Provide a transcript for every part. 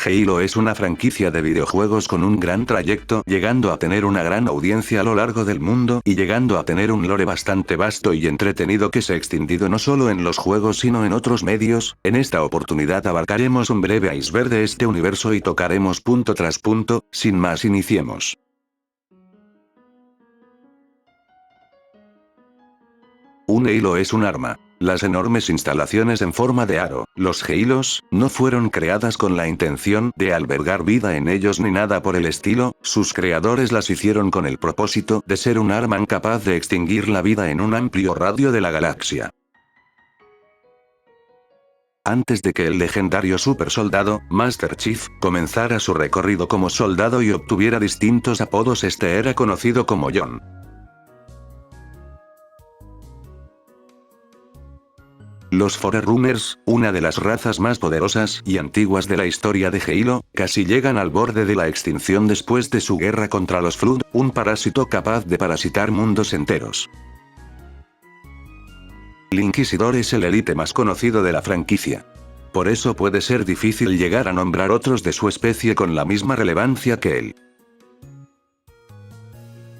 Halo es una franquicia de videojuegos con un gran trayecto, llegando a tener una gran audiencia a lo largo del mundo y llegando a tener un lore bastante vasto y entretenido que se ha extendido no solo en los juegos sino en otros medios. En esta oportunidad abarcaremos un breve iceberg de este universo y tocaremos punto tras punto. Sin más, iniciemos. Un Halo es un arma. Las enormes instalaciones en forma de aro, los Halos, no fueron creadas con la intención de albergar vida en ellos ni nada por el estilo, sus creadores las hicieron con el propósito de ser un arma capaz de extinguir la vida en un amplio radio de la galaxia. Antes de que el legendario supersoldado, Master Chief, comenzara su recorrido como soldado y obtuviera distintos apodos, este era conocido como John. Los Forerunners, una de las razas más poderosas y antiguas de la historia de Halo, casi llegan al borde de la extinción después de su guerra contra los Flood, un parásito capaz de parasitar mundos enteros. El Inquisidor es el élite más conocido de la franquicia. Por eso puede ser difícil llegar a nombrar otros de su especie con la misma relevancia que él.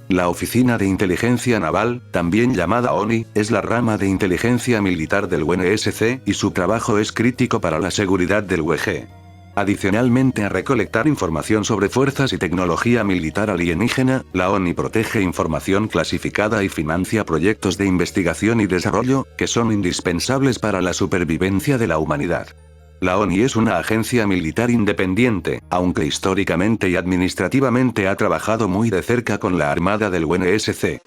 La Oficina de Inteligencia Naval, también llamada ONI, es la rama de inteligencia militar del UNSC, y su trabajo es crítico para la seguridad del WG. Adicionalmente a recolectar información sobre fuerzas y tecnología militar alienígena, la ONI protege información clasificada y financia proyectos de investigación y desarrollo, que son indispensables para la supervivencia de la humanidad. La ONI es una agencia militar independiente, aunque históricamente y administrativamente ha trabajado muy de cerca con la Armada del UNSC.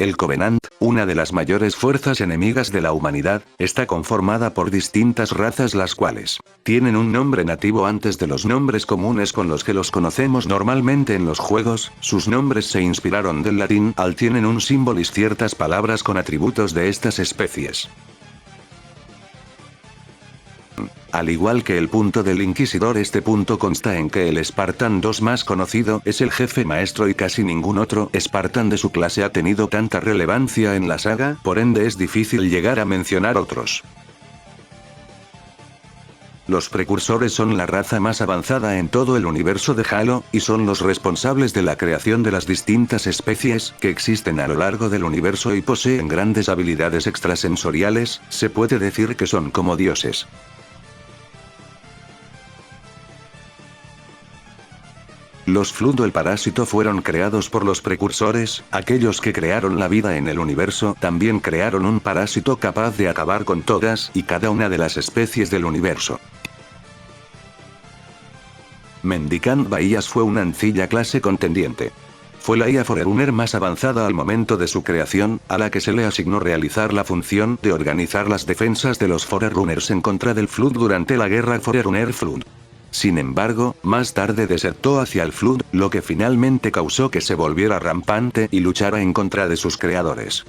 El Covenant, una de las mayores fuerzas enemigas de la humanidad, está conformada por distintas razas las cuales tienen un nombre nativo antes de los nombres comunes con los que los conocemos normalmente en los juegos. Sus nombres se inspiraron del latín al tienen un símbolo y ciertas palabras con atributos de estas especies. Al igual que el punto del Inquisidor, este punto consta en que el Spartan 2 más conocido es el jefe maestro y casi ningún otro Spartan de su clase ha tenido tanta relevancia en la saga, por ende es difícil llegar a mencionar otros. Los precursores son la raza más avanzada en todo el universo de Halo, y son los responsables de la creación de las distintas especies que existen a lo largo del universo y poseen grandes habilidades extrasensoriales. Se puede decir que son como dioses. Los Flood o el parásito fueron creados por los precursores, aquellos que crearon la vida en el universo también crearon un parásito capaz de acabar con todas y cada una de las especies del universo. Mendicant Bahías fue una ancilla clase contendiente. Fue la IA Forerunner más avanzada al momento de su creación, a la que se le asignó realizar la función de organizar las defensas de los Forerunners en contra del Flood durante la guerra Forerunner-Flood. Sin embargo, más tarde desertó hacia el Flood, lo que finalmente causó que se volviera rampante y luchara en contra de sus creadores.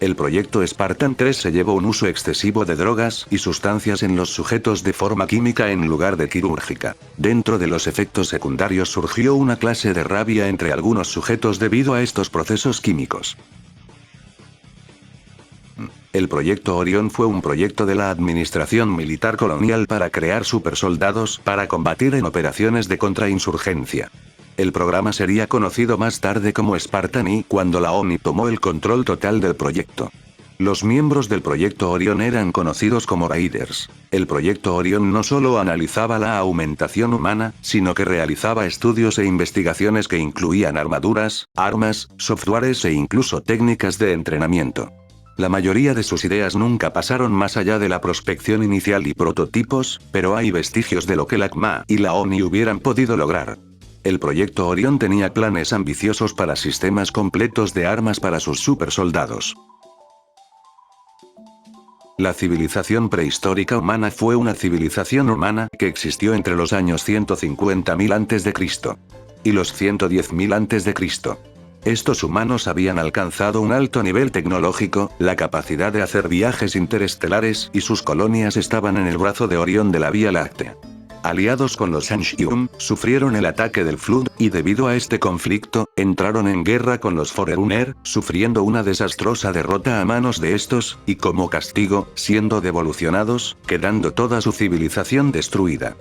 El proyecto Spartan 3 se llevó un uso excesivo de drogas y sustancias en los sujetos de forma química en lugar de quirúrgica. Dentro de los efectos secundarios surgió una clase de rabia entre algunos sujetos debido a estos procesos químicos. El proyecto Orión fue un proyecto de la administración militar colonial para crear supersoldados para combatir en operaciones de contrainsurgencia. El programa sería conocido más tarde como Spartan I cuando la ONI tomó el control total del proyecto. Los miembros del proyecto Orión eran conocidos como Raiders. El proyecto Orión no solo analizaba la aumentación humana, sino que realizaba estudios e investigaciones que incluían armaduras, armas, softwares e incluso técnicas de entrenamiento. La mayoría de sus ideas nunca pasaron más allá de la prospección inicial y prototipos, pero hay vestigios de lo que la CMA y la ONI hubieran podido lograr. El proyecto Orión tenía planes ambiciosos para sistemas completos de armas para sus supersoldados. La civilización prehistórica humana fue una civilización humana que existió entre los años 150.000 a.C. y los 110.000 a.C. Estos humanos habían alcanzado un alto nivel tecnológico, la capacidad de hacer viajes interestelares y sus colonias estaban en el brazo de Orión de la Vía Láctea. aliados con los Anxium, sufrieron el ataque del Flood, y debido a este conflicto, entraron en guerra con los Forerunner, sufriendo una desastrosa derrota a manos de estos, y como castigo, siendo devolucionados, quedando toda su civilización destruida.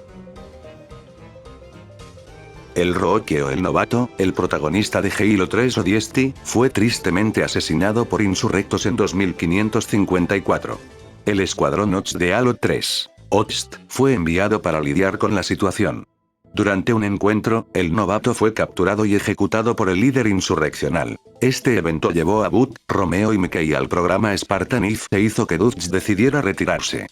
El Rookie o el Novato, el protagonista de Halo 3 ODST, fue tristemente asesinado por insurrectos en 2554. El escuadrón ODST de Halo 3 ODST fue enviado para lidiar con la situación. Durante un encuentro, el novato fue capturado y ejecutado por el líder insurreccional. Este evento llevó a Bud, Romeo y Mickey al programa Spartan Eve e hizo que Dutch decidiera retirarse.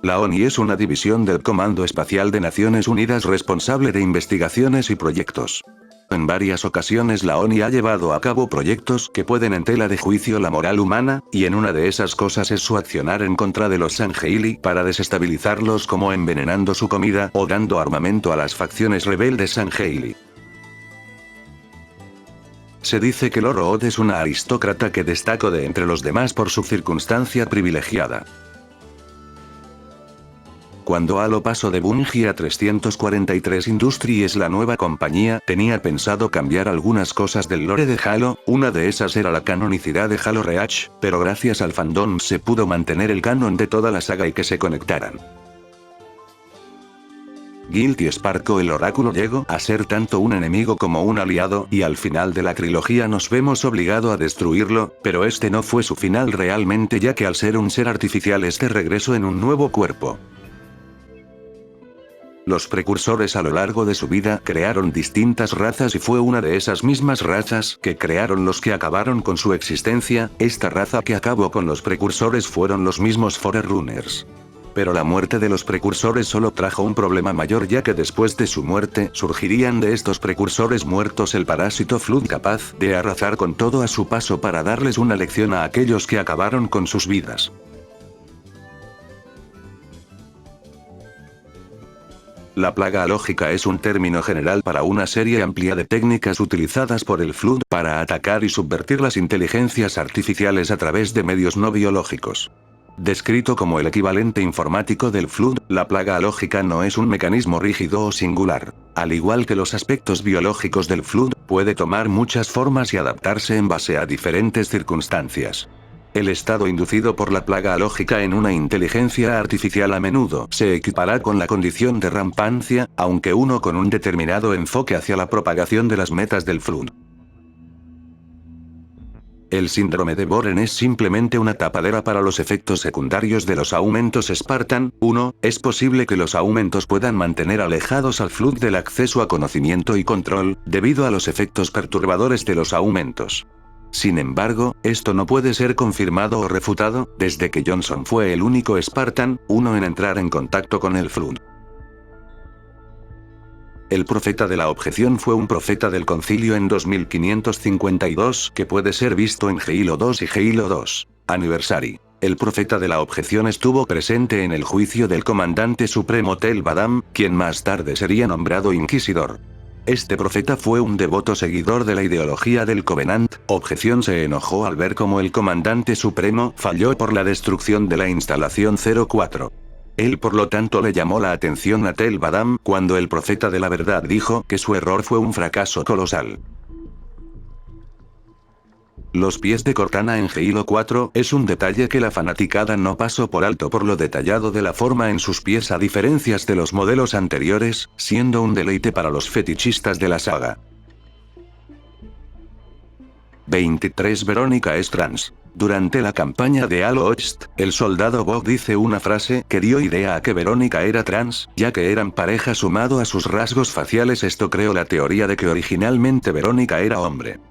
La ONI es una división del Comando Espacial de Naciones Unidas responsable de investigaciones y proyectos. En varias ocasiones la ONI ha llevado a cabo proyectos que pueden en tela de juicio la moral humana, y en una de esas cosas es su accionar en contra de los Sangheili para desestabilizarlos, como envenenando su comida o dando armamento a las facciones rebeldes Sangheili. Se dice que Loro Od es una aristócrata que destacó de entre los demás por su circunstancia privilegiada. Cuando Halo pasó de Bungie a 343 Industries, la nueva compañía tenía pensado cambiar algunas cosas del lore de Halo, una de esas era la canonicidad de Halo Reach, pero gracias al fandom se pudo mantener el canon de toda la saga y que se conectaran. Guild y Sparko el Oráculo llegó a ser tanto un enemigo como un aliado, y al final de la trilogía nos vemos obligado a destruirlo, pero este no fue su final realmente, ya que al ser un ser artificial este regresó en un nuevo cuerpo. Los precursores a lo largo de su vida crearon distintas razas y fue una de esas mismas razas que crearon los que acabaron con su existencia. Esta raza que acabó con los precursores fueron los mismos Forerunners. Pero la muerte de los precursores solo trajo un problema mayor, ya que después de su muerte surgirían de estos precursores muertos el parásito Flood capaz de arrasar con todo a su paso para darles una lección a aquellos que acabaron con sus vidas. La plaga lógica es un término general para una serie amplia de técnicas utilizadas por el Flood para atacar y subvertir las inteligencias artificiales a través de medios no biológicos. Descrito como el equivalente informático del Flood, la plaga lógica no es un mecanismo rígido o singular. Al igual que los aspectos biológicos del Flood, puede tomar muchas formas y adaptarse en base a diferentes circunstancias. El estado inducido por la plaga lógica en una inteligencia artificial a menudo se equipará con la condición de rampancia, aunque uno con un determinado enfoque hacia la propagación de las metas del Flood. El síndrome de Boren es simplemente una tapadera para los efectos secundarios de los aumentos Spartan. 1. Es posible que los aumentos puedan mantener alejados al Flood del acceso a conocimiento y control, debido a los efectos perturbadores de los aumentos. Sin embargo, esto no puede ser confirmado o refutado, desde que Johnson fue el único Spartan 1 en entrar en contacto con el Flood. El profeta de la objeción fue un profeta del concilio en 2552 que puede ser visto en Halo 2 y Halo 2 Anniversary. El profeta de la objeción estuvo presente en el juicio del comandante supremo Tel Badam, quien más tarde sería nombrado inquisidor. Este profeta fue un devoto seguidor de la ideología del Covenant. Objeción se enojó al ver cómo el comandante supremo falló por la destrucción de la instalación 04. Él por lo tanto le llamó la atención a Tel Badam cuando el profeta de la verdad dijo que su error fue un fracaso colosal. Los pies de Cortana en Halo 4 es un detalle que la fanaticada no pasó por alto por lo detallado de la forma en sus pies a diferencias de los modelos anteriores, siendo un deleite para los fetichistas de la saga. 23 Verónica es trans. Durante la campaña de Halo ODST, el soldado Bob dice una frase que dio idea a que Verónica era trans, ya que eran pareja sumado a sus rasgos faciales. Esto creó la teoría de que originalmente Verónica era hombre.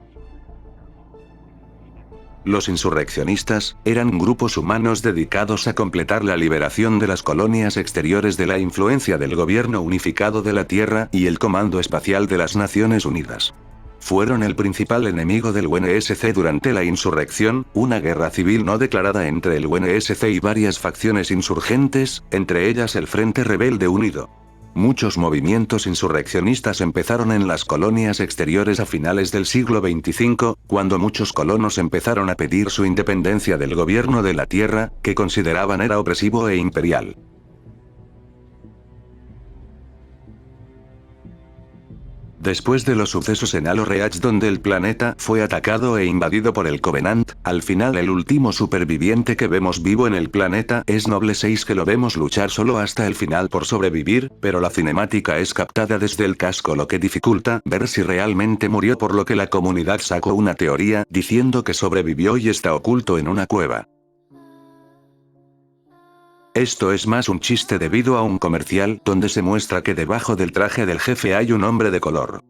Los insurreccionistas eran grupos humanos dedicados a completar la liberación de las colonias exteriores de la influencia del gobierno unificado de la Tierra y el Comando Espacial de las Naciones Unidas. Fueron el principal enemigo del UNSC durante la insurrección, una guerra civil no declarada entre el UNSC y varias facciones insurgentes, entre ellas el Frente Rebelde Unido. Muchos movimientos insurreccionistas empezaron en las colonias exteriores a finales del siglo XXV, cuando muchos colonos empezaron a pedir su independencia del gobierno de la tierra, que consideraban era opresivo e imperial. Después de los sucesos en Halo Reach donde el planeta fue atacado e invadido por el Covenant, al final el último superviviente que vemos vivo en el planeta es Noble 6, que lo vemos luchar solo hasta el final por sobrevivir, pero la cinemática es captada desde el casco, lo que dificulta ver si realmente murió, por lo que la comunidad sacó una teoría diciendo que sobrevivió y está oculto en una cueva. Esto es más un chiste debido a un comercial donde se muestra que debajo del traje del jefe hay un hombre de color.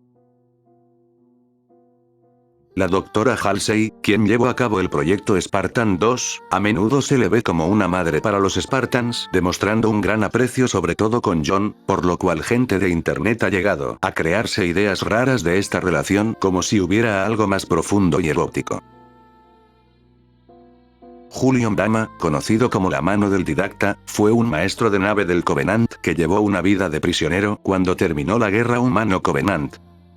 La doctora Halsey, quien llevó a cabo el proyecto Spartan 2, a menudo se le ve como una madre para los Spartans, demostrando un gran aprecio sobre todo con John, por lo cual gente de internet ha llegado a crearse ideas raras de esta relación, como si hubiera algo más profundo y erótico. Julian Dama, conocido como la mano del didacta, fue un maestro de nave del Covenant que llevó una vida de prisionero cuando terminó la guerra humano-Covenant.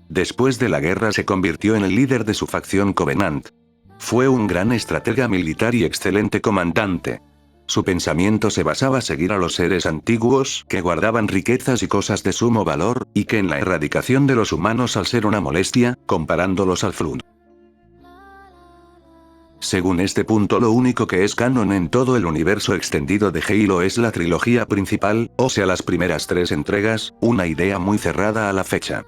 Después de la guerra se convirtió en el líder de su facción Covenant. Fue un gran estratega militar y excelente comandante. Su pensamiento se basaba en seguir a los seres antiguos, que guardaban riquezas y cosas de sumo valor, y que en la erradicación de los humanos al ser una molestia, comparándolos al Flood. Según este punto, lo único que es canon en todo el universo extendido de Halo es la trilogía principal, o sea las primeras 3 entregas, una idea muy cerrada a la fecha.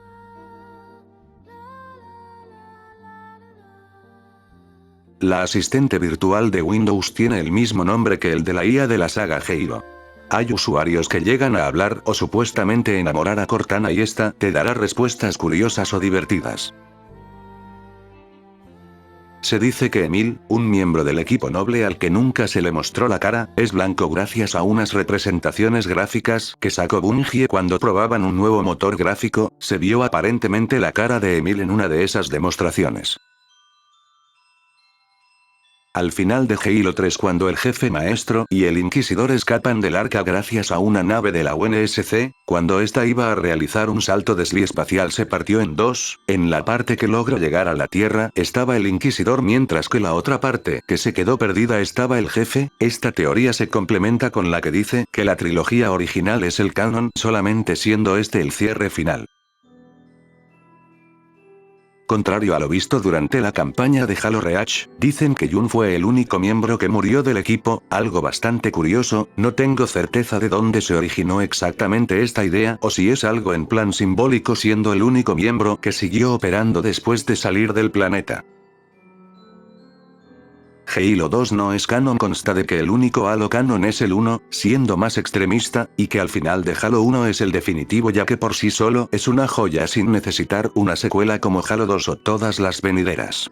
La asistente virtual de Windows tiene el mismo nombre que el de la IA de la saga Halo. Hay usuarios que llegan a hablar o supuestamente enamorar a Cortana y esta te dará respuestas curiosas o divertidas. Se dice que Emil, un miembro del equipo noble al que nunca se le mostró la cara, es blanco gracias a unas representaciones gráficas que sacó Bungie cuando probaban un nuevo motor gráfico. Se vio aparentemente la cara de Emil en una de esas demostraciones. Al final de Halo 3, cuando el jefe maestro y el inquisidor escapan del arca gracias a una nave de la UNSC, cuando ésta iba a realizar un salto de esquí espacial se partió en dos, en la parte que logra llegar a la Tierra estaba el inquisidor mientras que la otra parte que se quedó perdida estaba el jefe. Esta teoría se complementa con la que dice que la trilogía original es el canon, solamente siendo este el cierre final. Contrario a lo visto durante la campaña de Halo Reach, dicen que Jun fue el único miembro que murió del equipo, algo bastante curioso. No tengo certeza de dónde se originó exactamente esta idea o si es algo en plan simbólico siendo el único miembro que siguió operando después de salir del planeta. Halo 2 no es canon, consta de que el único Halo canon es el 1, siendo más extremista, y que al final de Halo 1 es el definitivo ya que por sí solo es una joya sin necesitar una secuela como Halo 2 o todas las venideras.